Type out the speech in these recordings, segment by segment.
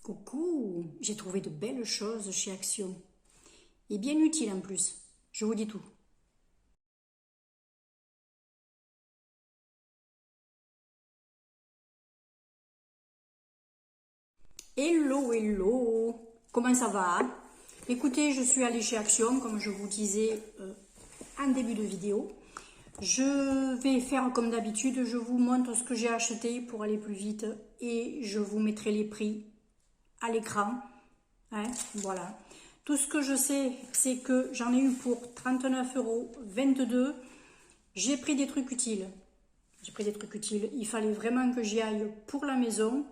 Coucou, j'ai trouvé de belles choses chez Action. Et bien utiles en plus. Je vous dis tout. Hello, hello. Comment ça va? Écoutez, je suis allée chez Action, comme je vous disais en début de vidéo. Je vais faire comme d'habitude, je vous montre ce que j'ai acheté pour aller plus vite et je vous mettrai les prix à l'écran. Hein, voilà. Tout ce que je sais, c'est que j'en ai eu pour 39,22 €. J'ai pris des trucs utiles. Il fallait vraiment que j'y aille pour la maison.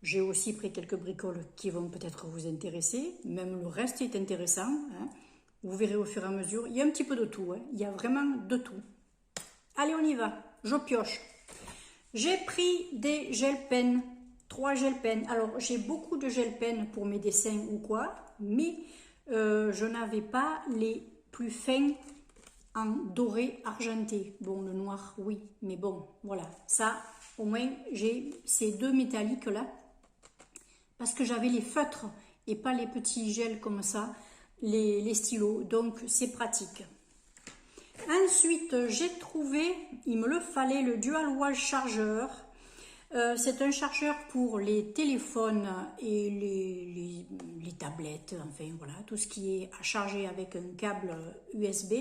J'ai aussi pris quelques bricoles qui vont peut-être vous intéresser. Même le reste est intéressant. Hein. Vous verrez au fur et à mesure. Il y a un petit peu de tout. Hein. Il y a vraiment de tout. Allez, on y va. Je pioche. J'ai pris des gel pens. 3 gel pens. Alors, j'ai beaucoup de gel pens pour mes dessins ou quoi. Mais je n'avais pas les plus fins en doré argenté. Bon, le noir, oui, mais bon, voilà. Ça, au moins, j'ai ces deux métalliques là. Parce que j'avais les feutres et pas les petits gels comme ça, les stylos. Donc, c'est pratique. Ensuite, j'ai trouvé, il me le fallait, le Dual Wall Charger. C'est un chargeur pour les téléphones et les tablettes, enfin voilà, tout ce qui est à charger avec un câble USB.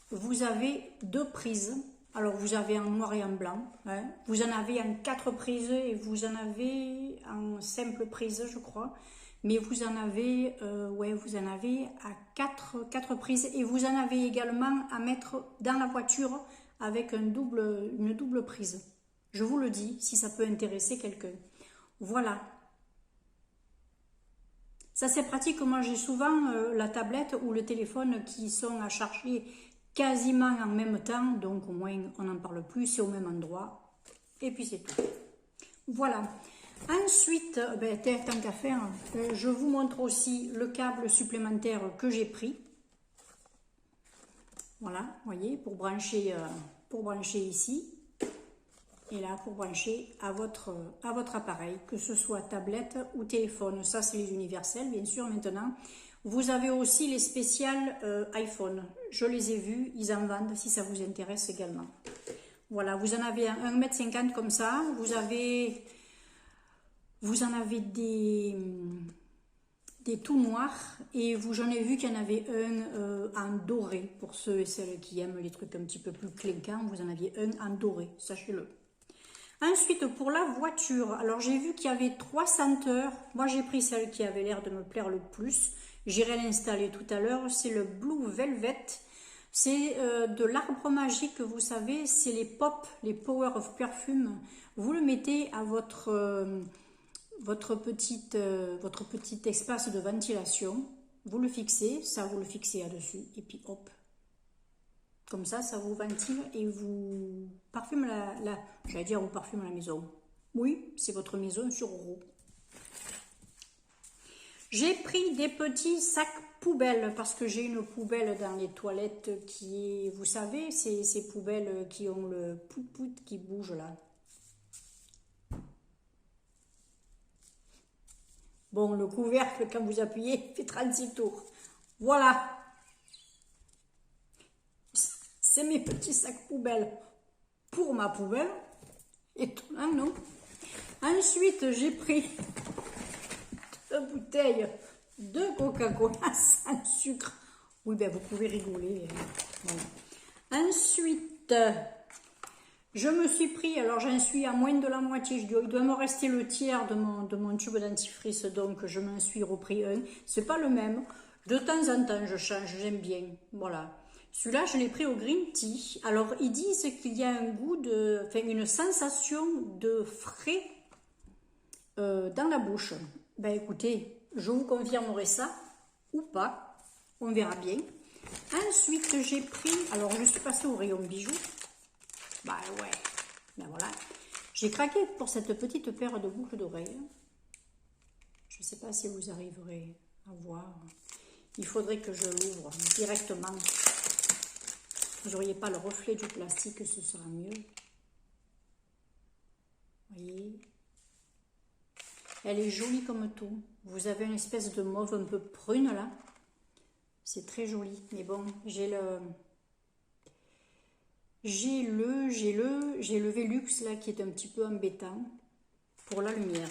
Vous avez deux prises. Alors vous avez en noir et en blanc. Hein. Vous en avez en 4 prises et vous en avez en simple prise, je crois. Mais vous en avez, vous en avez à 4 prises et vous en avez également à mettre dans la voiture avec une double prise. Je vous le dis, si ça peut intéresser quelqu'un. Voilà. Ça c'est pratique, moi j'ai souvent la tablette ou le téléphone qui sont à charger quasiment en même temps, donc au moins on n'en parle plus, c'est au même endroit, et puis c'est tout. Voilà. Ensuite, tant qu'à faire, je vous montre aussi le câble supplémentaire que j'ai pris. Voilà, vous voyez, pour brancher ici. Et là, pour brancher à votre appareil, que ce soit tablette ou téléphone. Ça, c'est les universels, bien sûr, maintenant. Vous avez aussi les spéciales iPhone. Je les ai vus, ils en vendent, si ça vous intéresse également. Voilà, vous en avez 1,50 m comme ça. Vous en avez des tout noirs. Et j'en ai vu qu'il y en avait un en doré. Pour ceux et celles qui aiment les trucs un petit peu plus clinquants, vous en aviez un en doré, sachez-le. Ensuite, pour la voiture, alors j'ai vu qu'il y avait 3 senteurs. Moi, j'ai pris celle qui avait l'air de me plaire le plus. J'irai l'installer tout à l'heure. C'est le Blue Velvet. C'est de l'arbre magique, vous savez, c'est les pop, les Power of Perfume. Vous le mettez à votre petit espace de ventilation. Vous le fixez, ça vous le fixez là-dessus. Et puis hop. Comme ça vous ventile et vous parfume j'allais dire vous parfume la maison. Oui, c'est votre maison sur roues. J'ai pris des petits sacs poubelles parce que j'ai une poubelle dans les toilettes qui est, vous savez, ces poubelles qui ont le pout-pout qui bouge là. Bon, le couvercle, quand vous appuyez, fait 36 tours. Voilà. C'est mes petits sacs poubelles pour ma poubelle. Étonnant, non? Ensuite, j'ai pris 2 bouteilles de Coca-Cola sans sucre. Oui, ben vous pouvez rigoler. Voilà. Ensuite, je me suis pris, alors j'en suis à moins de la moitié, il doit me rester le tiers de mon tube dentifrice, donc je m'en suis repris un. C'est pas le même. De temps en temps, je change, j'aime bien. Voilà. Celui-là, je l'ai pris au green tea. Alors, ils disent qu'il y a un goût une sensation de frais dans la bouche. Ben écoutez, je vous confirmerai ça ou pas. On verra bien. Ensuite, j'ai pris, alors je suis passée au rayon bijoux. Bah ouais, ben voilà. J'ai craqué pour cette petite paire de boucles d'oreilles. Je ne sais pas si vous arriverez à voir. Il faudrait que je l'ouvre directement. Vous n'auriez pas le reflet du plastique, ce sera mieux. Vous voyez. Elle est jolie comme tout. Vous avez une espèce de mauve un peu prune là. C'est très joli. Mais bon, j'ai le Velux là qui est un petit peu embêtant pour la lumière.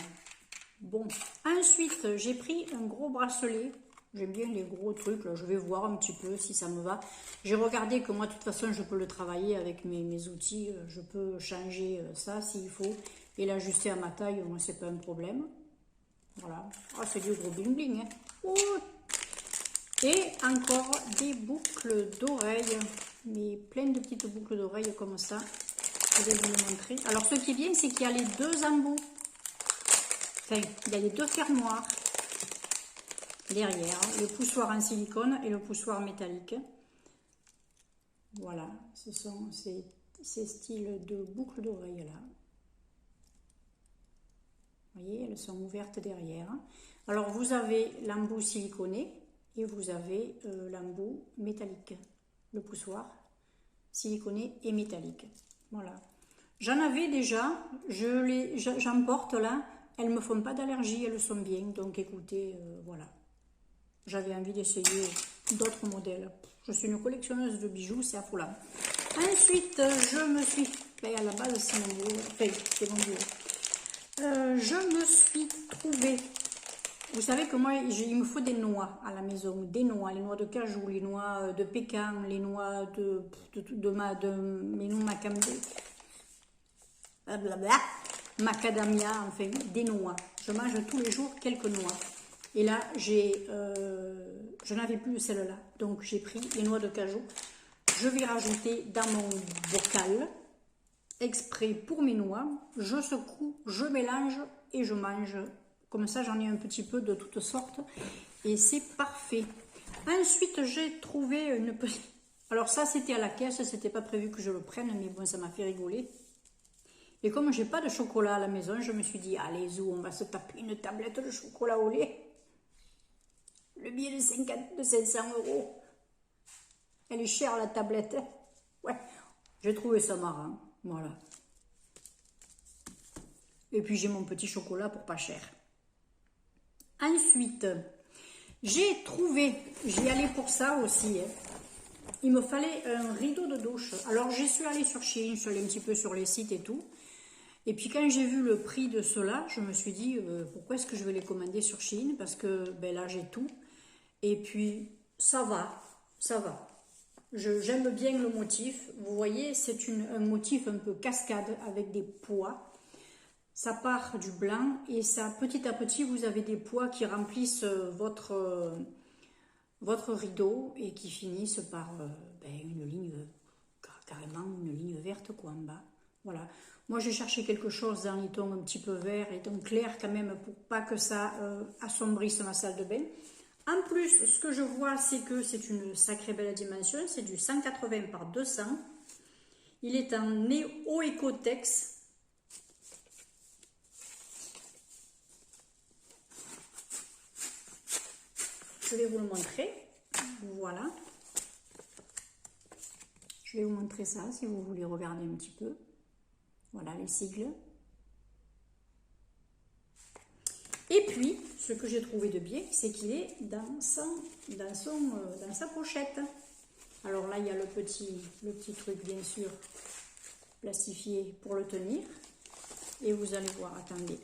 Bon, ensuite j'ai pris un gros bracelet. J'aime bien les gros trucs là. Je vais voir un petit peu si ça me va. J'ai regardé que moi de toute façon je peux le travailler avec mes outils. Je peux changer ça s'il faut et l'ajuster à ma taille. Moi c'est pas un problème. Voilà. Oh, c'est du gros bling bling. Hein. Oh. Et encore des boucles d'oreilles. Mais plein de petites boucles d'oreilles comme ça. Je vais vous les montrer. Alors ce qui est bien, c'est qu'il y a les deux embouts. Enfin, il y a les deux fermoirs derrière. Le poussoir en silicone et le poussoir métallique. Voilà. Ce sont ces styles de boucles d'oreilles là. Vous voyez, elles sont ouvertes derrière. Alors, vous avez l'embout siliconé et vous avez l'embout métallique. Le poussoir siliconé et métallique. Voilà. J'en avais déjà, j'en porte là. Elles ne me font pas d'allergie, elles sont bien. Donc, écoutez, voilà. J'avais envie d'essayer d'autres modèles. Je suis une collectionneuse de bijoux, c'est affolant. Ensuite, je me suis... Ben, à la base, c'est mon boulot. Enfin, c'est mon boulot. Je me suis trouvée, vous savez que moi il me faut des noix à la maison, des noix, les noix de cajou, les noix de pécan, les noix mes noix macadamia, enfin des noix. Je mange tous les jours quelques noix. Et là je n'avais plus celle-là, donc j'ai pris les noix de cajou. Je vais rajouter dans mon bocal. Exprès pour mes noix, je secoue, je mélange et je mange. Comme ça, j'en ai un petit peu de toutes sortes et c'est parfait. Ensuite, j'ai trouvé une petite... Alors ça, c'était à la caisse, c'était pas prévu que je le prenne, mais bon, ça m'a fait rigoler. Et comme j'ai pas de chocolat à la maison, je me suis dit, allez, zou, on va se taper une tablette de chocolat au lait. Le billet de 500 €. Elle est chère, la tablette. Ouais, j'ai trouvé ça marrant. Voilà. Et puis j'ai mon petit chocolat pour pas cher. Ensuite, j'ai trouvé, j'y allais pour ça aussi, hein. Il me fallait un rideau de douche. Alors je suis allée sur Shein, je suis allée un petit peu sur les sites et tout. Et puis quand j'ai vu le prix de cela, je me suis dit, pourquoi est-ce que je vais les commander sur Shein? Parce que ben là j'ai tout. Et puis ça va, ça va. J'aime bien le motif. Vous voyez, c'est un motif un peu cascade avec des pois. Ça part du blanc et ça, petit à petit, vous avez des pois qui remplissent votre rideau et qui finissent par une ligne, carrément une ligne verte quoi, en bas. Voilà. Moi, j'ai cherché quelque chose dans les tons un petit peu vert et donc clair quand même pour pas que ça assombrisse ma salle de bain. En plus, ce que je vois, c'est que c'est une sacrée belle dimension. C'est du 180 par 200. Il est en néo-écotex. Je vais vous le montrer. Voilà. Je vais vous montrer ça si vous voulez regarder un petit peu. Voilà les sigles. Et puis, ce que j'ai trouvé de bien, c'est qu'il est dans sa pochette. Alors là, il y a le petit truc, bien sûr, plastifié pour le tenir. Et vous allez voir, attendez.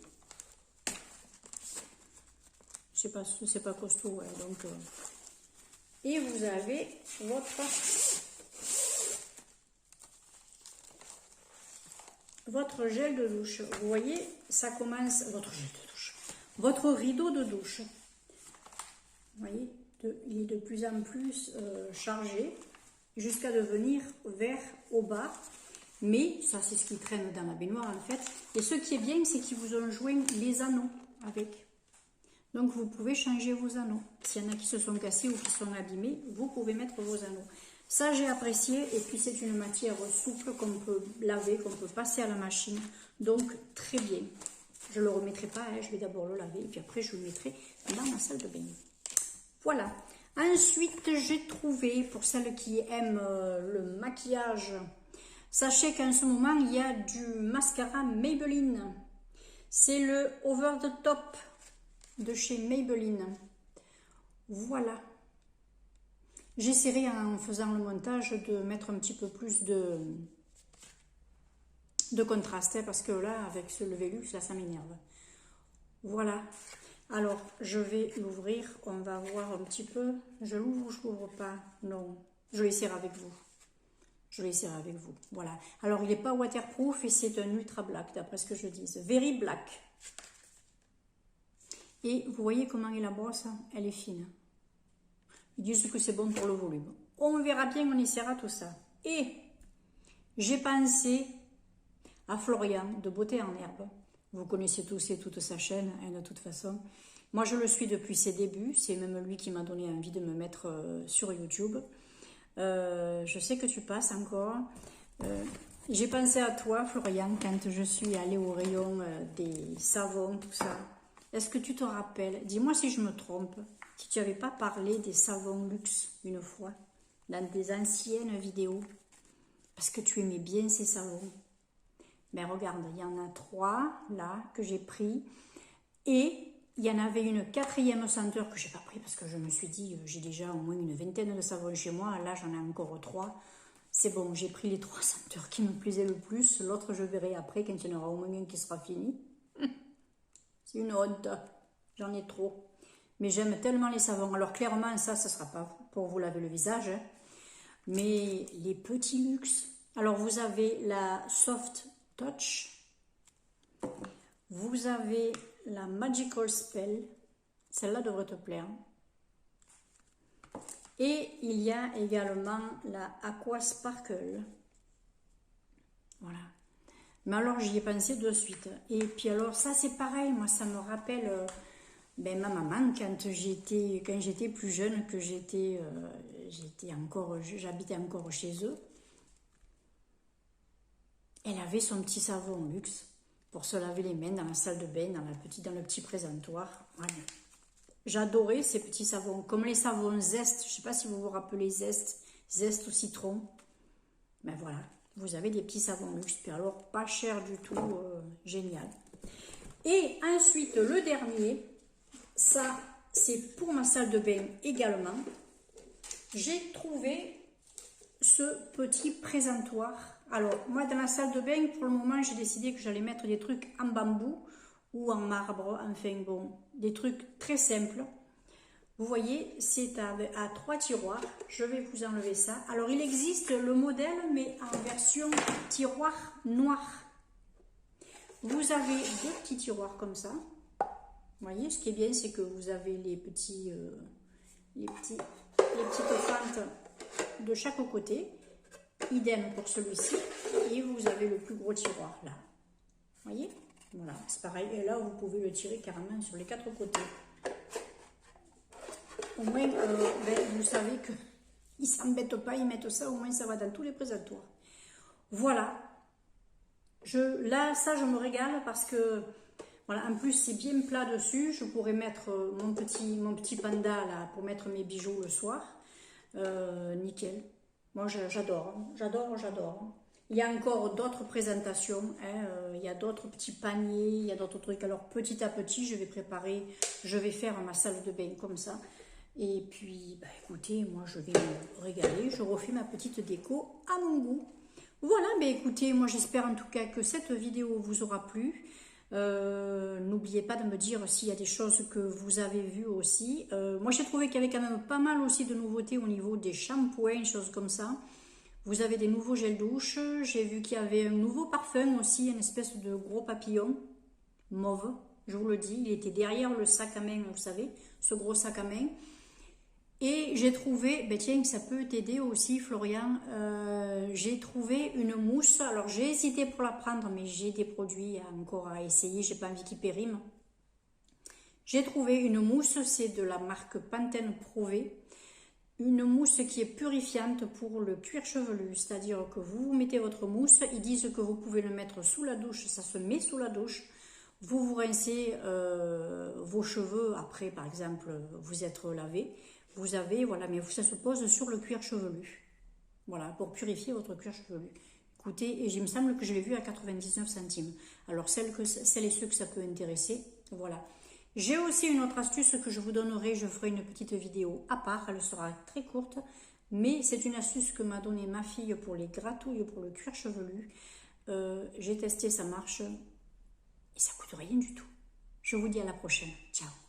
C'est pas costaud, ouais, donc... Et vous avez votre gel de douche. Vous voyez, ça commence... Votre rideau de douche. Vous voyez, il est de plus en plus chargé jusqu'à devenir vert au bas. Mais ça, c'est ce qui traîne dans la baignoire en fait. Et ce qui est bien, c'est qu'ils vous ont joint les anneaux avec. Donc, vous pouvez changer vos anneaux. S'il y en a qui se sont cassés ou qui sont abîmés, vous pouvez mettre vos anneaux. Ça, j'ai apprécié. Et puis, c'est une matière souple qu'on peut laver, qu'on peut passer à la machine. Donc, très bien. Je ne le remettrai pas, hein. Je vais d'abord le laver. Et puis après, je le mettrai dans ma salle de bain. Voilà. Ensuite, j'ai trouvé, pour celles qui aiment le maquillage, sachez qu'en ce moment, il y a du mascara Maybelline. C'est le Over the Top de chez Maybelline. Voilà. J'essaierai en faisant le montage de mettre un petit peu plus de contraste, hein, parce que là, avec ce Velux, là, ça m'énerve. Voilà. Alors, je vais l'ouvrir. On va voir un petit peu. Je l'ouvre ou je l'ouvre pas? Non. Je vais essayer avec vous. Je vais essayer avec vous. Voilà. Alors, il n'est pas waterproof et c'est un ultra black, d'après ce que je dis. Very black. Et vous voyez comment est la brosse? Elle est fine. Ils disent que c'est bon pour le volume. On verra bien, on essaiera tout ça. Et j'ai pensé à Florian de Beauté en Herbe. Vous connaissez tous et toute sa chaîne, hein, de toute façon. Moi, je le suis depuis ses débuts. C'est même lui qui m'a donné envie de me mettre sur YouTube. Je sais que tu passes encore. J'ai pensé à toi, Florian, quand je suis allée au rayon des savons, tout ça. Est-ce que tu te rappelles? Dis-moi si je me trompe. Si tu n'avais pas parlé des savons luxe une fois, dans des anciennes vidéos, parce que tu aimais bien ces savons. Mais regarde, il y en a 3 là que j'ai pris, et il y en avait une 4e senteur que j'ai pas pris parce que je me suis dit, j'ai déjà au moins une 20aine de savons chez moi, là j'en ai encore 3. C'est bon, j'ai pris les 3 senteurs qui me plaisaient le plus, l'autre je verrai après quand il y en aura au moins une qui sera finie. C'est une honte, j'en ai trop. Mais j'aime tellement les savons. Alors clairement, ça ne sera pas pour vous laver le visage. Hein. Mais les petits luxe. Alors vous avez la Soft Touch. Vous avez la Magical Spell. Celle-là devrait te plaire. Et il y a également la Aqua Sparkle. Voilà. Mais alors j'y ai pensé de suite. Et puis alors ça c'est pareil. Moi ça me rappelle... Ben, ma maman, quand j'étais plus jeune, que j'habitais encore chez eux, elle avait son petit savon luxe pour se laver les mains dans la salle de bain, dans le petit présentoir. Voilà. J'adorais ces petits savons, comme les savons Zest. Je ne sais pas si vous vous rappelez Zest au citron. Ben voilà, vous avez des petits savons luxe, puis alors pas cher du tout, génial. Et ensuite, le dernier... Ça, c'est pour ma salle de bain également. J'ai trouvé ce petit présentoir. Alors, moi, dans la salle de bain, pour le moment, j'ai décidé que j'allais mettre des trucs en bambou ou en marbre. Enfin, bon, des trucs très simples. Vous voyez, c'est à 3 tiroirs. Je vais vous enlever ça. Alors, il existe le modèle, mais en version tiroir noir. Vous avez 2 petits tiroirs comme ça. Vous voyez, ce qui est bien, c'est que vous avez les petites fentes de chaque côté. Idem pour celui-ci. Et vous avez le plus gros tiroir là. Vous voyez? Voilà, c'est pareil. Et là, vous pouvez le tirer carrément sur les 4 côtés. Au moins, vous savez qu'ils ne s'embêtent pas, ils mettent ça. Au moins, ça va dans tous les présentoirs. Voilà. Là, ça, je me régale parce que... Voilà, en plus c'est bien plat dessus, je pourrais mettre mon petit panda là pour mettre mes bijoux le soir, nickel. Moi j'adore, j'adore. Il y a encore d'autres présentations, hein, il y a d'autres petits paniers, il y a d'autres trucs. Alors petit à petit je vais faire ma salle de bain comme ça. Et puis bah, écoutez, moi je vais me régaler, je refais ma petite déco à mon goût. Voilà, bah, écoutez, moi j'espère en tout cas que cette vidéo vous aura plu. N'oubliez pas de me dire s'il y a des choses que vous avez vues aussi. Moi j'ai trouvé qu'il y avait quand même pas mal aussi de nouveautés au niveau des shampoings, choses comme ça. Vous avez des nouveaux gels douche. J'ai vu qu'il y avait un nouveau parfum aussi, une espèce de gros papillon mauve, je vous le dis. Il était derrière le sac à main, vous savez, ce gros sac à main. Et j'ai trouvé, ben tiens, ça peut t'aider aussi Florian, j'ai trouvé une mousse. Alors j'ai hésité pour la prendre, mais j'ai des produits encore à essayer, j'ai pas envie qu'ils périment. J'ai trouvé une mousse, c'est de la marque Pantene Prové. Une mousse qui est purifiante pour le cuir chevelu, c'est-à-dire que vous mettez votre mousse, ils disent que vous pouvez le mettre sous la douche, ça se met sous la douche. Vous rincez vos cheveux, après par exemple vous êtes lavé. Vous avez, voilà, mais ça se pose sur le cuir chevelu. Voilà, pour purifier votre cuir chevelu. coûté, et il me semble que je l'ai vu à 99 centimes. Alors celles et ceux que ça peut intéresser, voilà. J'ai aussi une autre astuce que je vous donnerai, je ferai une petite vidéo à part, elle sera très courte, mais c'est une astuce que m'a donnée ma fille pour les gratouilles, pour le cuir chevelu. J'ai testé, ça marche, et ça coûte rien du tout. Je vous dis à la prochaine, ciao.